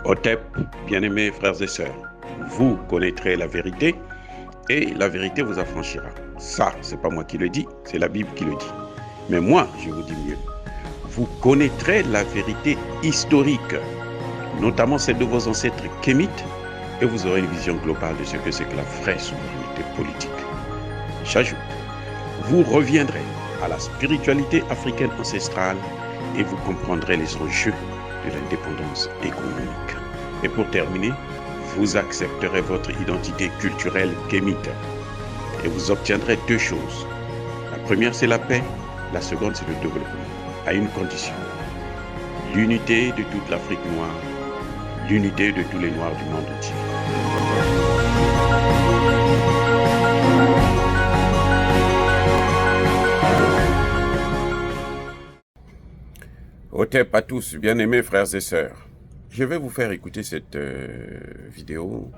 Otep, bien-aimés frères et sœurs, vous connaîtrez la vérité et la vérité vous affranchira. Ça, c'est pas moi qui le dis, c'est la Bible qui le dit. Mais moi, je vous dis mieux. Vous connaîtrez la vérité historique, notamment celle de vos ancêtres kémites, et vous aurez une vision globale de ce que c'est que la vraie souveraineté politique. J'ajoute, vous reviendrez à la spiritualité africaine ancestrale et vous comprendrez les enjeux de l'indépendance économique. Et pour terminer, vous accepterez votre identité culturelle kémite et vous obtiendrez deux choses. La première, c'est la paix. La seconde, c'est le développement, à une condition. L'unité de toute l'Afrique noire, l'unité de tous les Noirs du monde entier. Otep à tous, bien-aimés frères et sœurs. Je vais vous faire écouter cette vidéo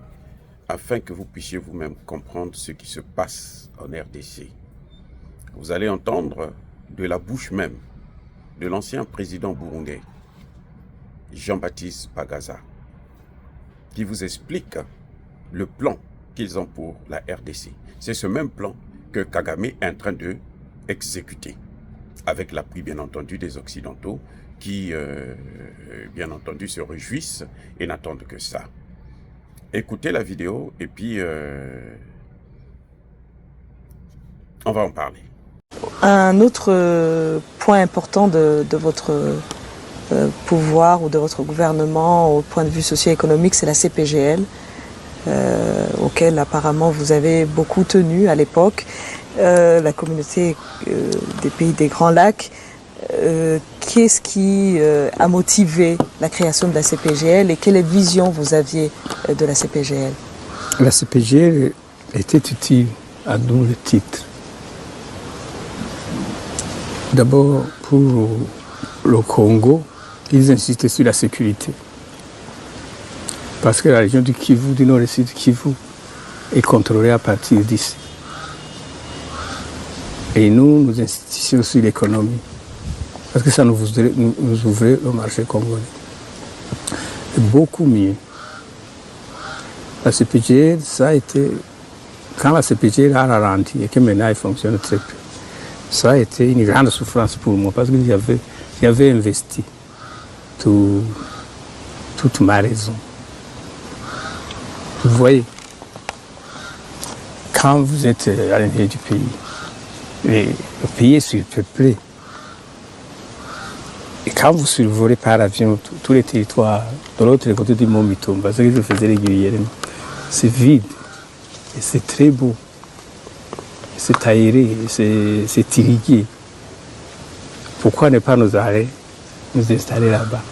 afin que vous puissiez vous-même comprendre ce qui se passe en RDC. Vous allez entendre de la bouche même de l'ancien président burundais, Jean-Baptiste Bagaza, qui vous explique le plan qu'ils ont pour la RDC. C'est ce même plan que Kagame est en train de exécuter, avec l'appui bien entendu des Occidentaux qui, bien entendu, se réjouissent et n'attendent que ça. Écoutez la vidéo et puis on va en parler. Un autre point important de votre pouvoir ou de votre gouvernement au point de vue socio-économique, c'est la CPGL, auquel apparemment vous avez beaucoup tenu à l'époque, la communauté des pays des Grands Lacs. Qu'est-ce qui a motivé la création de la CPGL et quelle vision vous aviez de la CPGL? La CPGL était utile à double titre. D'abord, pour le Congo, ils insistaient sur la sécurité. Parce que la région du Kivu, du nord et sud du Kivu, est contrôlée à partir d'ici. Et nous insistions sur l'économie. Parce que ça nous ouvrait le marché congolais. Et beaucoup mieux. La CPGL, ça a été... Quand la CPGL a ralenti et que maintenant elle fonctionne très peu, ça a été une grande souffrance pour moi parce que j'avais investi toute ma raison. Vous voyez, quand vous êtes à l'intérieur du pays, le pays est surpeuplé. Et quand vous survolez par avion tous les territoires de l'autre côté du Mont Mitombo, parce que je le faisais régulièrement, c'est vide et c'est très beau. C'est aéré, c'est irrigué. Pourquoi ne pas nous installer là-bas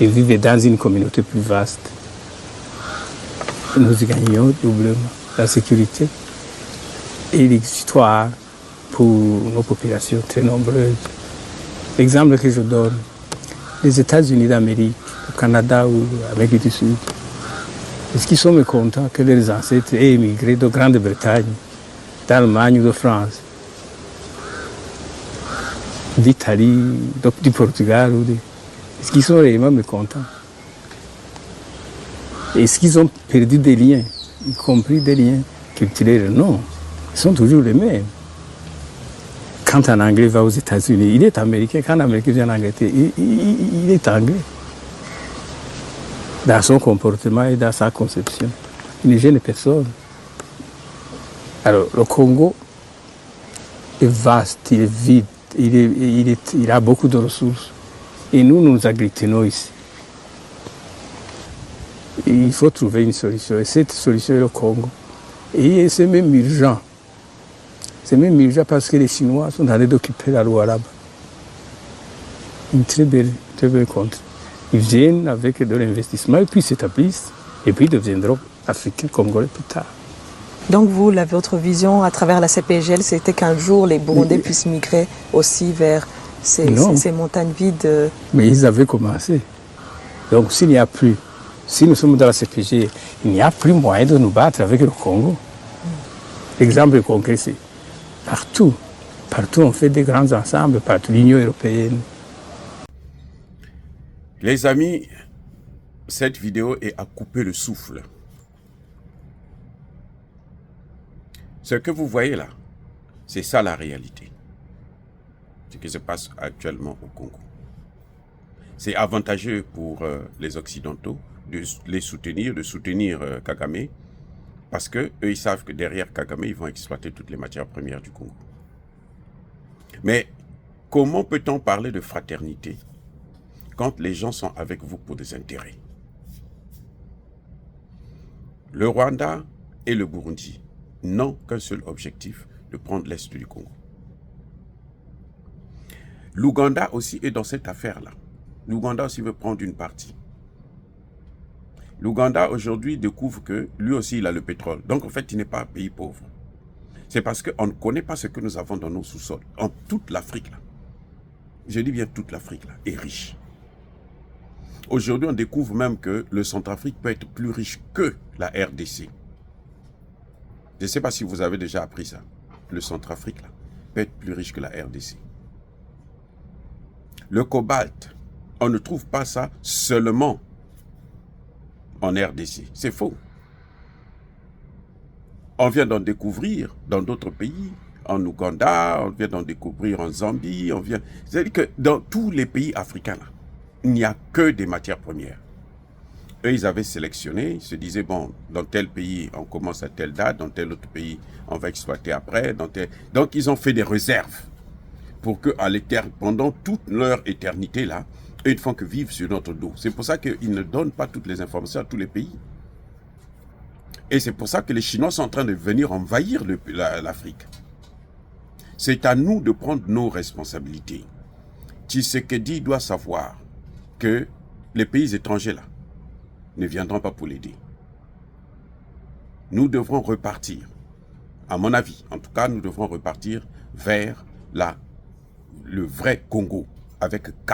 et vivre dans une communauté plus vaste? Nous y gagnons doublement la sécurité et l'histoire pour nos populations très nombreuses. L'exemple que je donne, les États-Unis d'Amérique, le Canada ou l'Amérique du Sud, est-ce qu'ils sont mécontents que leurs ancêtres aient émigré de Grande-Bretagne, d'Allemagne ou de France, d'Italie, du Portugal Est-ce qu'ils sont réellement mécontents? Est-ce qu'ils ont perdu des liens, y compris des liens culturels? Non, ils sont toujours les mêmes. Quand un Anglais va aux États-Unis, il est américain. Quand un Américain vient en Angleterre, il est anglais. Dans son comportement et dans sa conception. Il ne gêne personne. Alors, le Congo est vaste, il est vide, il a beaucoup de ressources. Et nous agglutinons ici. Il faut trouver une solution. Et cette solution est le Congo. Et c'est même urgent. C'est même urgent parce que les Chinois sont en train d'occuper la loi là-bas. Une très belle contrée. Ils viennent avec de l'investissement et puis s'établissent. Et puis deviendront africains, congolais plus tard. Donc vous, votre vision à travers la CPGL, c'était qu'un jour les Burundais puissent migrer aussi vers ces montagnes vides. Mais ils avaient commencé. Donc s'il n'y a plus, si nous sommes dans la CPGL, il n'y a plus moyen de nous battre avec le Congo. L'exemple concret, c'est partout on fait des grands ensembles, partout l'Union européenne. Les amis, cette vidéo est à couper le souffle. Ce que vous voyez là, c'est ça la réalité. Ce qui se passe actuellement au Congo. C'est avantageux pour les Occidentaux de les soutenir, de soutenir Kagame, parce qu'eux, ils savent que derrière Kagame, ils vont exploiter toutes les matières premières du Congo. Mais comment peut-on parler de fraternité quand les gens sont avec vous pour des intérêts? Le Rwanda et le Burundi n'ont qu'un seul objectif, de prendre l'Est du Congo. L'Ouganda aussi est dans cette affaire-là. L'Ouganda aussi veut prendre une partie. L'Ouganda aujourd'hui découvre que lui aussi il a le pétrole. Donc en fait il n'est pas un pays pauvre. C'est parce qu'on ne connaît pas ce que nous avons dans nos sous-sols. En toute l'Afrique là. Je dis bien toute l'Afrique là est riche. Aujourd'hui on découvre même que le Centrafrique peut être plus riche que la RDC. Je ne sais pas si vous avez déjà appris ça. Le Centrafrique là peut être plus riche que la RDC. Le cobalt, on ne trouve pas ça seulement en RDC. C'est faux. On vient d'en découvrir dans d'autres pays, en Ouganda, on vient d'en découvrir en Zambie, c'est-à-dire que dans tous les pays africains, là, il n'y a que des matières premières. Eux, ils avaient sélectionné, ils se disaient, bon, dans tel pays, on commence à telle date, dans tel autre pays, on va exploiter après. Donc, ils ont fait des réserves pour que, pendant toute leur éternité, là, eux, ils ne font que vivre sur notre dos. C'est pour ça qu'ils ne donnent pas toutes les informations à tous les pays. Et c'est pour ça que les Chinois sont en train de venir envahir l'Afrique. C'est à nous de prendre nos responsabilités. Tshisekedi doit savoir que les pays étrangers, là, ne viendront pas pour l'aider. Nous devrons repartir, à mon avis, en tout cas, nous devrons repartir vers le vrai Congo, avec K,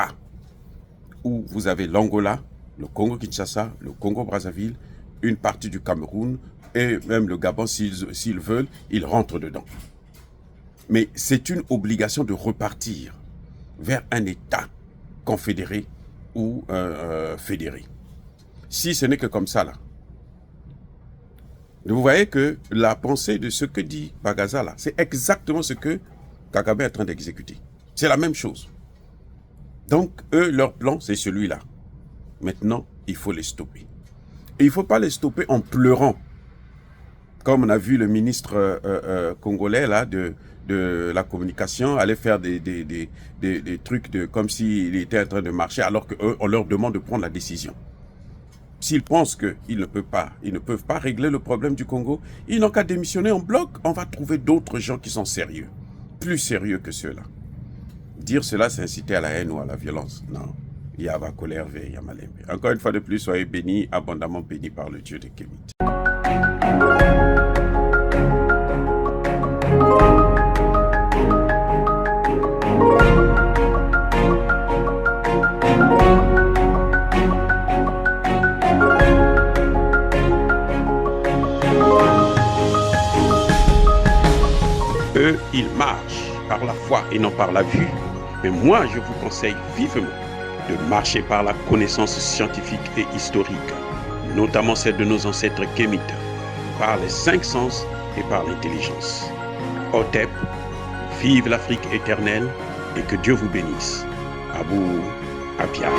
où vous avez l'Angola, le Congo-Kinshasa, le Congo-Brazzaville, une partie du Cameroun, et même le Gabon, s'ils veulent, ils rentrent dedans. Mais c'est une obligation de repartir vers un État confédéré ou fédéré. Si ce n'est que comme ça, là. Vous voyez que la pensée de ce que dit Bagaza, là, c'est exactement ce que Kagame est en train d'exécuter. C'est la même chose. Donc, eux, leur plan, c'est celui-là. Maintenant, il faut les stopper. Et il ne faut pas les stopper en pleurant. Comme on a vu le ministre congolais là, de la communication aller faire des trucs comme s'il était en train de marcher alors qu'on leur demande de prendre la décision. S'ils pensent qu'ils ne peuvent pas régler le problème du Congo, ils n'ont qu'à démissionner en bloc. On va trouver d'autres gens qui sont sérieux, plus sérieux que ceux-là. Dire cela, c'est inciter à la haine ou à la violence. Non. Il y a la colère, il y a Malembe. Encore une fois de plus, soyez bénis, abondamment bénis par le Dieu de Kémit. Eux, ils marchent par la foi et non par la vue. Mais moi, je vous conseille vivement de marcher par la connaissance scientifique et historique, notamment celle de nos ancêtres kémites, par les 5 sens et par l'intelligence. Otep, vive l'Afrique éternelle et que Dieu vous bénisse. Abou Apia.